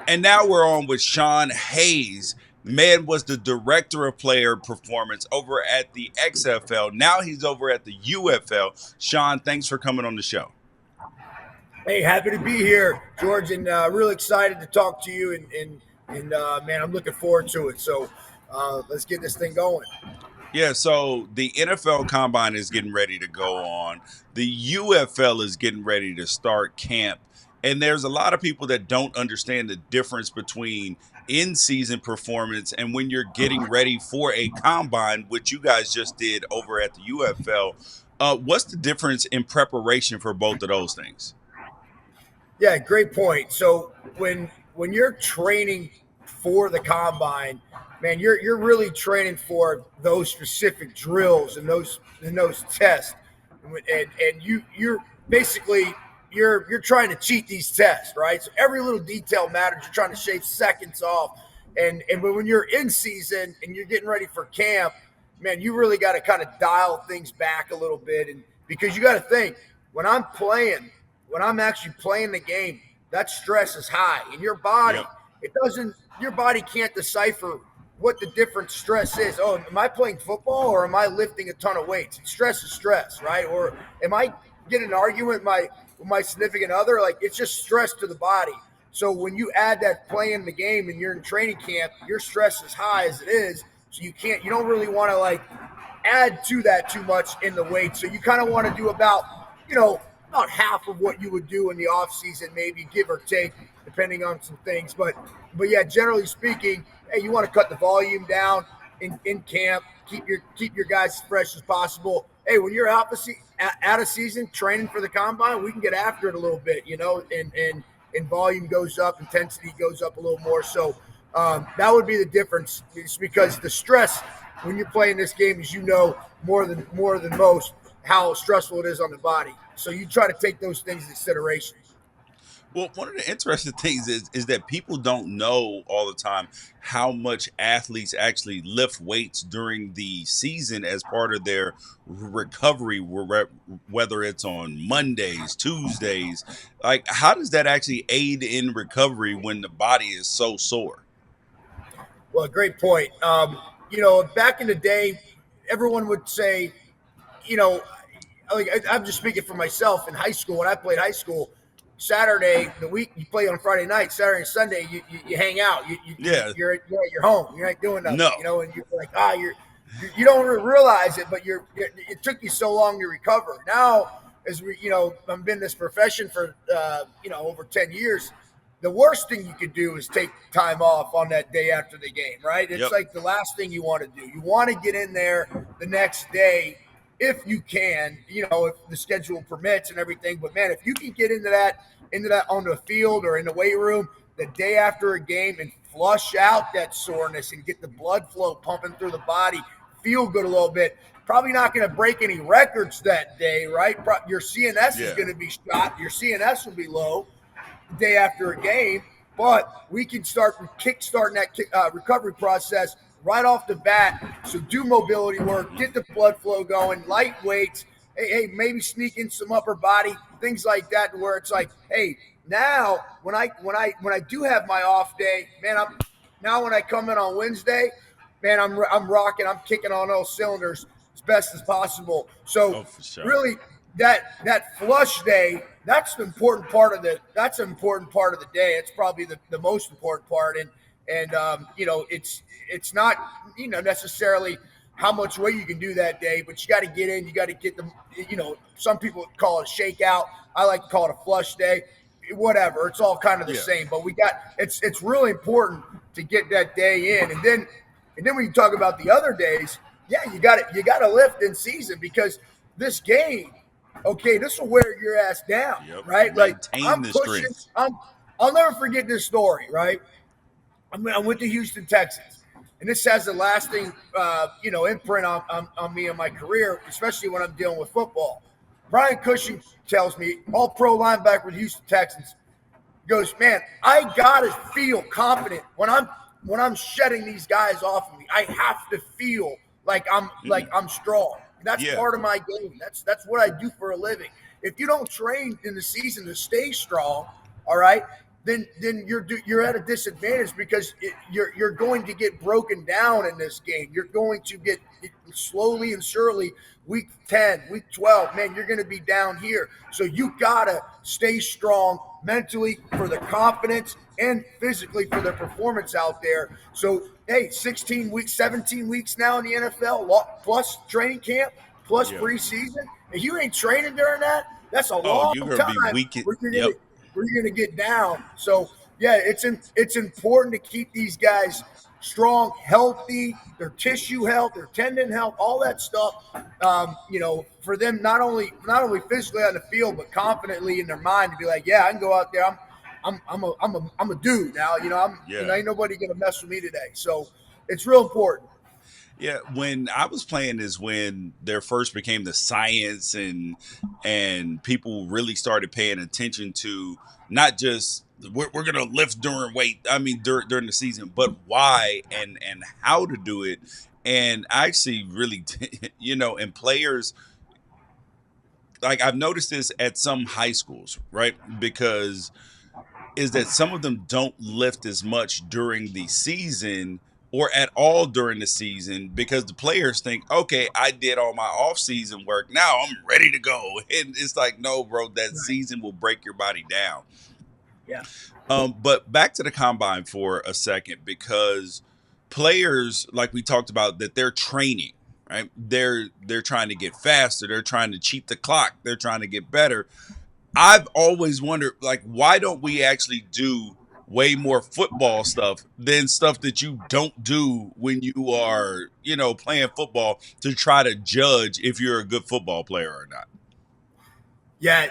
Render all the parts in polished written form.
And now we're on with Sean Hayes. Man was the director of player performance over at the XFL. Now he's over at the UFL. Sean, thanks for coming on the show. Hey, happy to be here, George, and really excited to talk to you. And man, I'm looking forward to it. So let's get this thing going. Yeah, so the NFL Combine is getting ready to go on. The UFL is getting ready to start camp. And there's a lot of people that don't understand the difference between in season performance and when you're getting ready for a combine, which you guys just did over at the UFL. What's the difference in preparation for both of those things? Yeah, great point. So when you're training for the combine, man, you're really training for those specific drills and those tests, and you're basically you're trying to cheat these tests, right? So every little detail matters. You're trying to shave seconds off, and when you're in season and you're getting ready for camp, man, you really got to kind of dial things back a little bit, and because you got to think when I'm playing when I'm actually playing the game, that stress is high. And your body, Yep. your body can't decipher what the different stress is. Oh, am I playing football or am I lifting a ton of weights? Stress is stress, right? Or am I getting an argument with my significant other? Like it's just stress to the body. So when you add that playing the game and you're in training camp, your stress is high as it is. So you don't really want to like add to that too much in the weight. So you kind of want to do about half of what you would do in the off season, maybe give or take, depending on some things. But yeah, generally speaking, hey, you want to cut the volume down in camp, keep your guys as fresh as possible. Hey, when you're out of season training for the combine, we can get after it a little bit, and volume goes up, intensity goes up a little more. So that would be the difference. It's because the stress when you're playing this game, as you know, more than most, how stressful it is on the body. So you try to take those things into consideration. Well, one of the interesting things is that people don't know all the time how much athletes actually lift weights during the season as part of their recovery, whether it's on Mondays, Tuesdays. Like, how does that actually aid in recovery when the body is so sore? Well, great point. Back in the day, everyone would say, you know, like I'm just speaking for myself in high school. When I played high school, Saturday the week you play on Friday night, Saturday and Sunday you hang out. Yeah, You're home. You're not doing nothing. no, And you're like you don't realize it, but it took you so long to recover. Now, as I've been in this profession for over 10 years. The worst thing you could do is take time off on that day after the game, right? It's yep, like the last thing you want to do. You want to get in there the next day if you can, if the schedule permits and everything. But man, if you can get into that on the field or in the weight room the day after a game and flush out that soreness and get the blood flow pumping through the body, feel good a little bit. Probably not going to break any records that day, right? Your CNS is yeah. going to be shot. Your CNS will be low the day after a game, but we can start kickstarting that recovery process right off the bat. So do mobility work, get the blood flow going, light weights. Hey, maybe sneak in some upper body things like that, where it's like, hey, now when I do have my off day, man, when I come in on Wednesday, man, I'm rocking, I'm kicking on all cylinders as best as possible. So Oh, for sure. really, that flush day, that's an important part of the day. It's probably the most important part. And it's not necessarily how much weight you can do that day, but you got to get in. You got to get them. Some people call it a shakeout. I like to call it a flush day. Whatever, it's all kind of the Yeah. same. But it's really important to get that day in, and then when you talk about the other days, yeah, you got to lift in season because this game, okay, this will wear your ass down, Yep. right? Like Maintain I'm the pushing. strength. I'll never forget this story, right? I went to Houston, Texas, and this has a lasting, imprint on me and my career, especially when I'm dealing with football. Brian Cushing tells me, all pro linebacker with Houston Texans, goes, man, I gotta feel confident when I'm shedding these guys off of me. I have to feel like I'm strong. That's Yeah. part of my game. That's what I do for a living. If you don't train in the season to stay strong, all right, then you're at a disadvantage because you're going to get broken down in this game. You're going to get slowly and surely week 10, week 12, man, you're going to be down here. So you got to stay strong mentally for the confidence and physically for the performance out there. So, hey, 16 weeks, 17 weeks now in the NFL, plus training camp, plus Yeah. preseason. If you ain't training during that, that's a Oh, long you're gonna time be weak. where you're Yep. gonna get down. So yeah, it's important to keep these guys strong, healthy, their tissue health, their tendon health, all that stuff. For them not only physically on the field, but confidently in their mind to be like, yeah, I can go out there. I'm a dude now. Yeah. Ain't nobody gonna mess with me today. So it's real important. Yeah, when I was playing is when there first became the science and people really started paying attention to not just we're gonna lift during during the season, but why and how to do it. And I actually really and players, like I've noticed this at some high schools, right? Because is that some of them don't lift as much during the season or at all during the season because the players think, okay, I did all my off-season work. Now I'm ready to go. And it's like, no, bro, that Right. season will break your body down. Yeah. But back to the combine for a second, because players, like we talked about, that they're training, right? They're trying to get faster, they're trying to cheat the clock, they're trying to get better. I've always wondered, like, why don't we actually do way more football stuff than stuff that you don't do when you are, playing football to try to judge if you're a good football player or not? Yeah,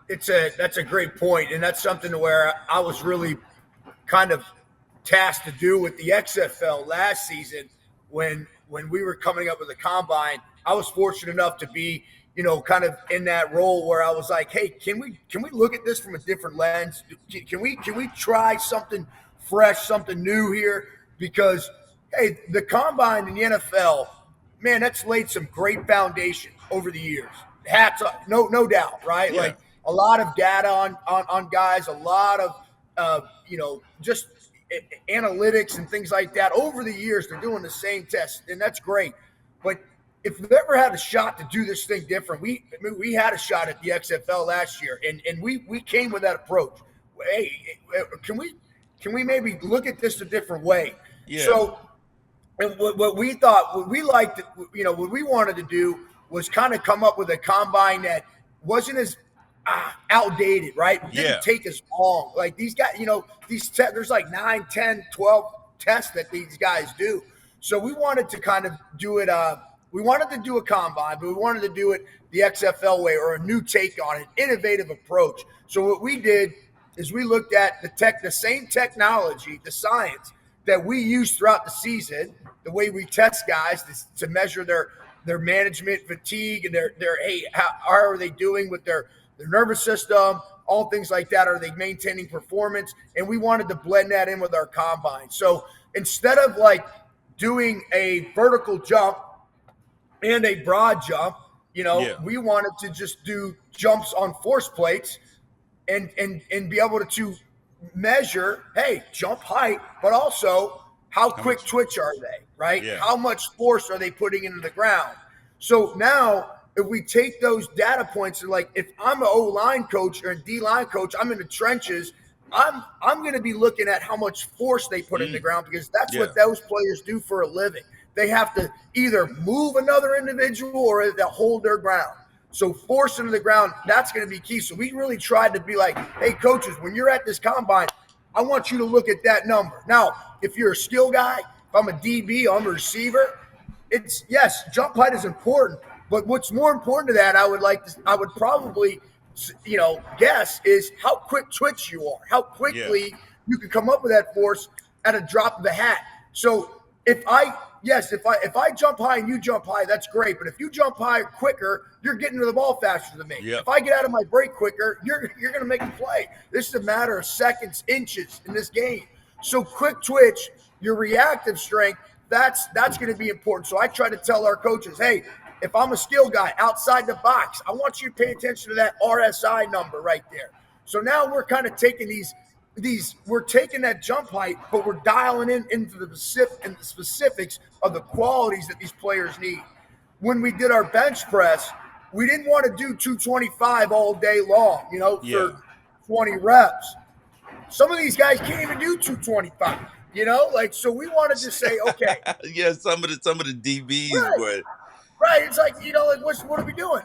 that's a great point, and that's something where I was really kind of tasked to do with the XFL last season when we were coming up with the combine. I was fortunate enough to be, kind of in that role where I was like, hey, can we look at this from a different lens? Can we try something fresh, something new here? Because hey, the combine in the NFL, man, that's laid some great foundation over the years. Hats up, no doubt, right? Yeah, Like a lot of data on guys, a lot of just analytics and things like that. Over the years, they're doing the same test, and that's great. But if we ever had a shot to do this thing different, we had a shot at the XFL last year, and we came with that approach. Hey, can we maybe look at this a different way? yeah, So and what we thought, what we liked, what we wanted to do was kind of come up with a combine that wasn't as outdated, right? It didn't yeah, take as long. Like these guys, there's like 9, 10, 12 tests that these guys do. So we wanted to kind of do it. We wanted to do a combine, but we wanted to do it the XFL way or a new take on it, innovative approach. So what we did is we looked at the same technology, the science that we use throughout the season, the way we test guys to measure their management fatigue and their hey, how are they doing with their nervous system, all things like that. Are they maintaining performance? And we wanted to blend that in with our combine. So instead of like doing a vertical jump and a broad jump, yeah. we wanted to just do jumps on force plates and be able to measure, hey, jump height, but also how How quick much? twitch are they, right? Yeah, How much force are they putting into the ground? So now, if we take those data points and like, if I'm an O line coach or a D line coach, I'm in the trenches. I'm going to be looking at how much force they put in the mm, ground because that's yeah, what those players do for a living. They have to either move another individual or they hold their ground. So force into the ground, that's going to be key. So we really tried to be like, hey, coaches, when you're at this combine, I want you to look at that number. Now, if you're a skill guy, if I'm a DB, I'm a receiver, it's yes, jump height is important. But what's more important to that, I would probably, guess is how quick twitch you are, how yeah, quickly you can come up with that force at a drop of a hat. So if I jump high and you jump high, that's great. But if you jump high quicker, you're getting to the ball faster than me. yep, If I get out of my break quicker, you're going to make the play. This is a matter of seconds, inches in this game. So quick twitch, your reactive strength, that's going to be important. So I try to tell our coaches, hey, if I'm a skill guy outside the box, I want you to pay attention to that RSI number right there. So now we're kind of taking these we're taking that jump height, but we're dialing into the specifics of the qualities that these players need. When we did our bench press, we didn't want to do 225 all day long, Yeah. for 20 reps. Some of these guys can't even do 225, so we wanted to say, okay, Yeah, some of the DBs, right, but right. It's like, what are we doing?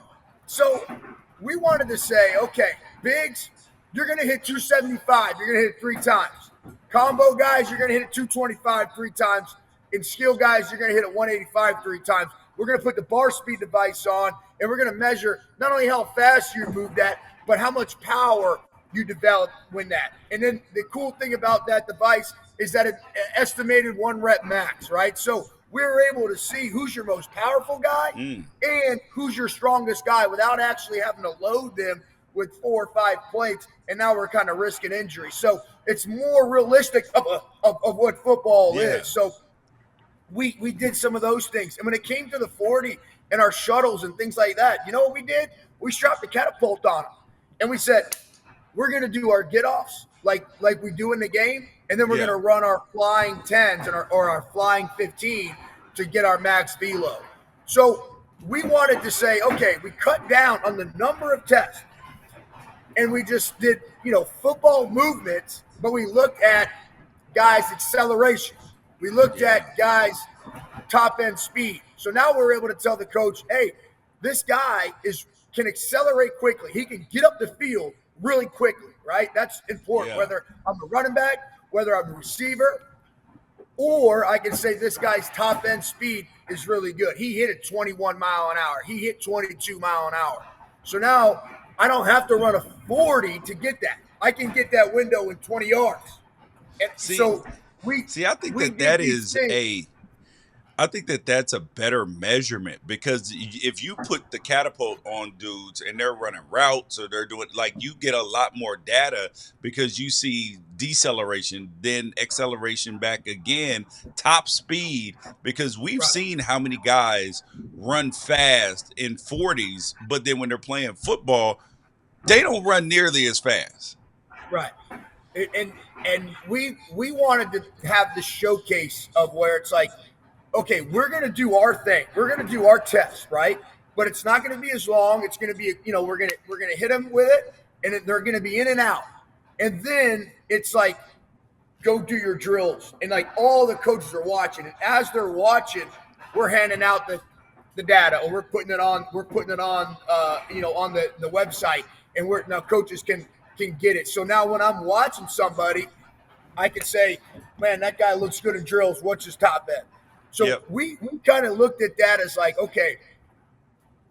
So we wanted to say, okay, bigs, you're going to hit 275. You're going to hit it 3 times. Combo guys, you're going to hit it 225 3 times. And skill guys, you're going to hit it 185 3 times. We're going to put the bar speed device on, and we're going to measure not only how fast you move that, but how much power you develop when that. And then the cool thing about that device is that it estimated 1 rep max, right? So we were able to see who's your most powerful guy and who's your strongest guy without actually having to load them with 4 or 5 plates. And now we're kind of risking injury. So it's more realistic of what football yeah, is. So we did some of those things. And when it came to the 40 and our shuttles and things like that, you know what we did? We strapped the catapult on them. And we said, we're going to do our get-offs like we do in the game, and then we're yeah, going to run our flying 10s or our flying 15 to get our max velo. So we wanted to say, okay, we cut down on the number of tests, and we just did, football movements, but we looked at guys' acceleration. We looked yeah, at guys' top end speed. So now we're able to tell the coach, hey, this guy can accelerate quickly. He can get up the field really quickly, right? That's important. yeah. Whether I'm a running back, whether I'm a receiver, or I can say this guy's top end speed is really good. He hit it 21 mile an hour. He hit 22 mile an hour. So now I don't have to run a 40 to get that. I can get that window in 20 yards. And See, so we see, I think we that did that these is things. a I think that that's a better measurement because if you put the catapult on dudes and they're running routes or they're doing like you get a lot more data because you see deceleration, then acceleration back again, top speed because we've Right, seen how many guys run fast in 40s, but then when they're playing football, they don't run nearly as fast. right. And we wanted to have the showcase of where it's like, okay, we're going to do our thing. We're going to do our test, right? But it's not going to be as long. It's going to be, we're going to hit them with it, and they're going to be in and out. And then it's like, go do your drills, and like all the coaches are watching, and as they're watching, we're handing out the data, or we're putting it on, on the website, and we're now coaches can get it. So now when I'm watching somebody, I can say, man, that guy looks good in drills. What's his top end? So Yep. we kind of looked at that as like, okay,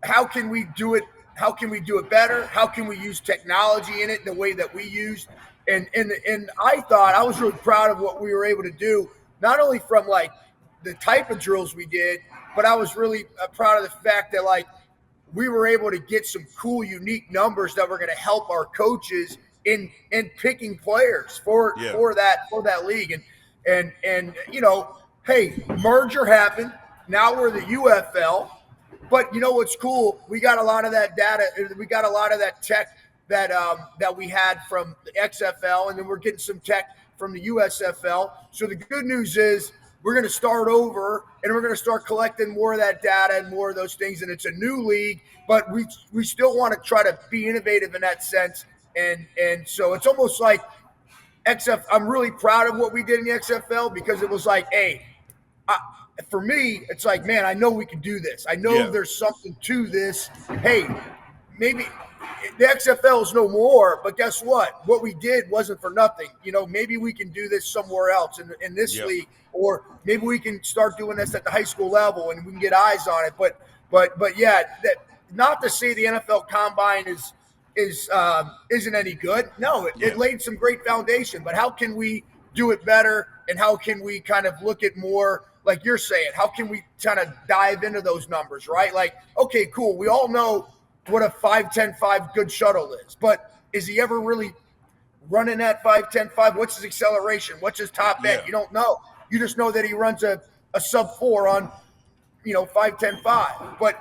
how can we do it? How can we do it better? How can we use technology in it in the way that we used? And I thought I was really proud of what we were able to do, not only from like the type of drills we did, but I was really proud of the fact that like we were able to get some cool, unique numbers that were going to help our coaches in picking players for Yeah. that league. And hey, merger happened. Now we're the UFL. But you know what's cool? We got a lot of that data. We got a lot of that tech that we had from the XFL, and then we're getting some tech from the USFL. So the good news is we're going to start over, and we're going to start collecting more of that data and more of those things. And it's a new league, but we still want to try to be innovative in that sense. And so it's almost like I'm really proud of what we did in the XFL because it was like, hey, for me, it's like, man, I know we can do this. I know Yeah. there's something to this. Hey, maybe the XFL is no more, but guess what? What we did wasn't for nothing. Maybe we can do this somewhere else in this Yep. league, or maybe we can start doing this at the high school level and we can get eyes on it. But yeah, that not to say the NFL Combine isn't any good. No, it Yeah. laid some great foundation. But how can we do it better? And how can we kind of look at more, like you're saying, how can we kind of dive into those numbers, right? Like, okay, cool. We all know what a 5-10-5 good shuttle is, but is he ever really running that 5-10-5? What's his acceleration? What's his top end? Yeah. You don't know. You just know that he runs a sub 4 on 5-10-5. But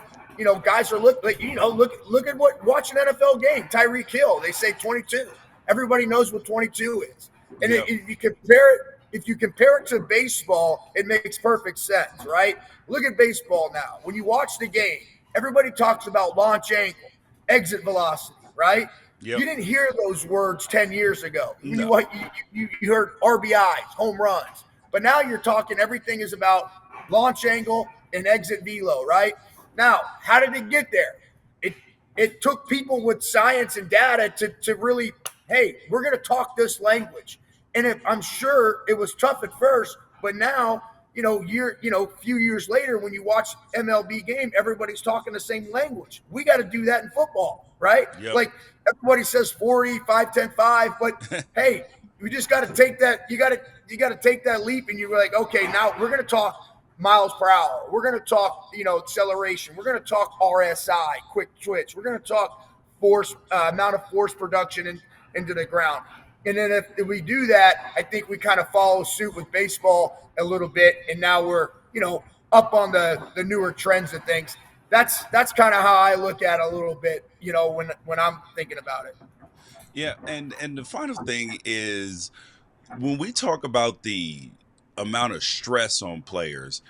guys are look at watch an NFL game. Tyreek Hill, they say 22. Everybody knows what 22 is. And Yep. if you compare it to baseball, it makes perfect sense, right? Look at baseball now. When you watch the game, everybody talks about launch angle, exit velocity, right? Yep. You didn't hear those words 10 years ago. When No. you heard RBIs, home runs, but now you're talking everything is about launch angle and exit velo, right? Now, how did it get there? It it took people with science and data to really, hey, we're going to talk this language. And I'm sure it was tough at first, but now, few years later, when you watch MLB game, everybody's talking the same language. We got to do that in football, right? Yep. Like everybody says 40, 5, 10, 5, but hey, you just got to take that. You got to take that leap, and you're like, okay, now we're going to talk miles per hour. We're going to talk, acceleration. We're going to talk RSI, quick twitch. We're going to talk force, amount of force production into the ground. And then if we do that, I think we kind of follow suit with baseball a little bit. And now we're, up on the newer trends of things. That's kind of how I look at it a little bit, when I'm thinking about it. Yeah, and the final thing is when we talk about the amount of stress on players,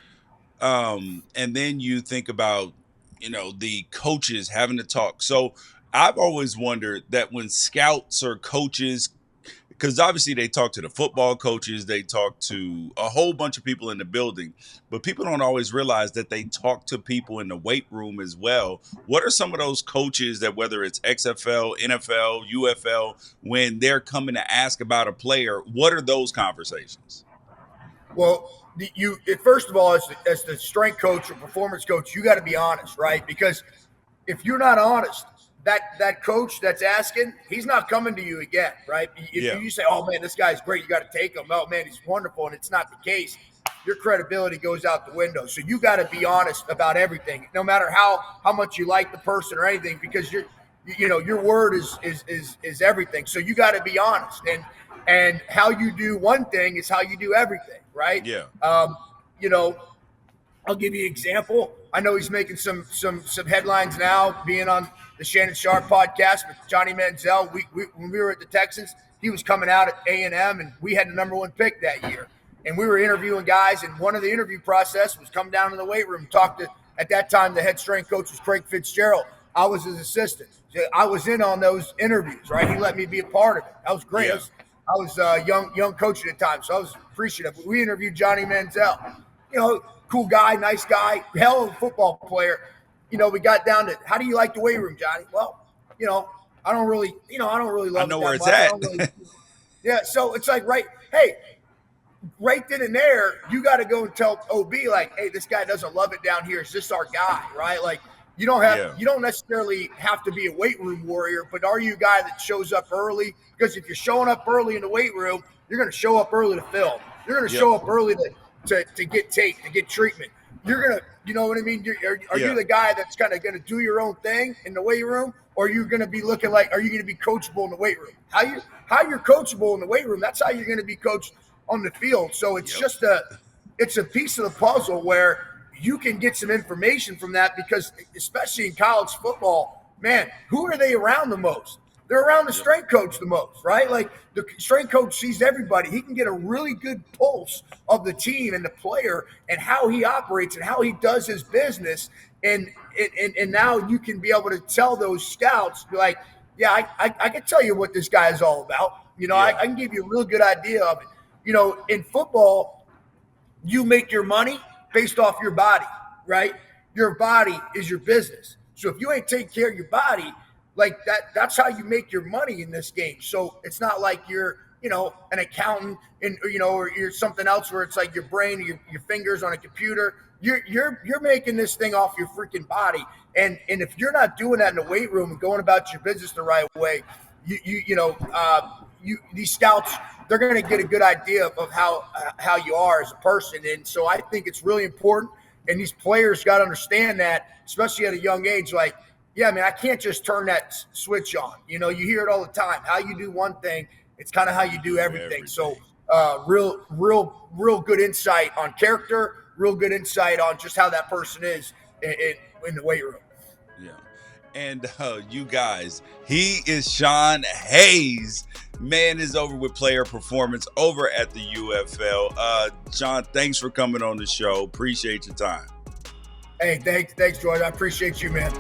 and then you think about the coaches having to talk. So I've always wondered that when scouts or coaches, because obviously they talk to the football coaches, they talk to a whole bunch of people in the building, but people don't always realize that they talk to people in the weight room as well. What are some of those coaches that, whether it's XFL, NFL, UFL, when they're coming to ask about a player, what are those conversations? Well, first of all, as the strength coach or performance coach, you got to be honest, right? Because if you're not honest, that coach that's asking, he's not coming to you again, right? If Yeah. you say, "Oh man, this guy's great," you got to take him. Oh man, he's wonderful, and it's not the case. Your credibility goes out the window. So you got to be honest about everything, no matter how much you like the person or anything, because your word is everything. So you got to be honest, and how you do one thing is how you do everything, right? Yeah. Um, you know, I'll give you an example. I know he's making some headlines now, being on the Shannon Sharp podcast with Johnny Manziel. When we were at the Texans, he was coming out at A&M, and we had the number one pick that year. And we were interviewing guys, and one of the interview process was come down to the weight room, talk to, at that time, the head strength coach was Craig Fitzgerald. I was his assistant. I was in on those interviews, right? He let me be a part of it. That was great. Yeah. I was a young coach at the time, so I was appreciative. We interviewed Johnny Manziel. Cool guy, nice guy, hell of a football player. We got down to, how do you like the weight room, Johnny? Well, I don't really I love it know where that it's much. I at. don't really. Yeah, so it's like, right, hey, right then and there, you got to go and tell OB, like, hey, this guy doesn't love it down here. Is this our guy, right? Like, Yeah. you don't necessarily have to be a weight room warrior, but are you a guy that shows up early? Because if you're showing up early in the weight room, you're going to show up early to film. You're going to Yep. show up early to get tape, to get treatment. You're going to, you know what I mean? Are Yeah. you the guy that's kind of going to do your own thing in the weight room? Or are you going to be looking like, are you going to be coachable in the weight room? How you're coachable in the weight room, that's how you're going to be coached on the field. So Yep. it's a piece of the puzzle where you can get some information from that, because especially in college football, man, who are they around the most? They're around the Yep. strength coach the most, right? Like the strength coach sees everybody. He can get a really good pulse of the team and the player and how he operates and how he does his business. And now you can be able to tell those scouts, be like, yeah, I can tell you what this guy is all about. Yeah. I can give you a real good idea of it. In football, you make your money based off your body, right? Your body is your business. So if you ain't taking care of your body, like that's how you make your money in this game. So it's not like you're, an accountant and, or you're something else where it's like your brain, your fingers on a computer. You're making this thing off your freaking body. And if you're not doing that in the weight room and going about your business the right way, these scouts, they're going to get a good idea of how you are as a person. And so I think it's really important, and these players got to understand that, especially at a young age. Like, yeah, man, I can't just turn that switch on. You hear it all the time. How you do one thing, it's kind of how you do everything. So real good insight on character, real good insight on just how that person is in the weight room. Yeah. And you guys, he is Sean Hayes. Man is over with player performance over at the UFL. John, thanks for coming on the show. Appreciate your time. Hey, thanks, George. I appreciate you, man.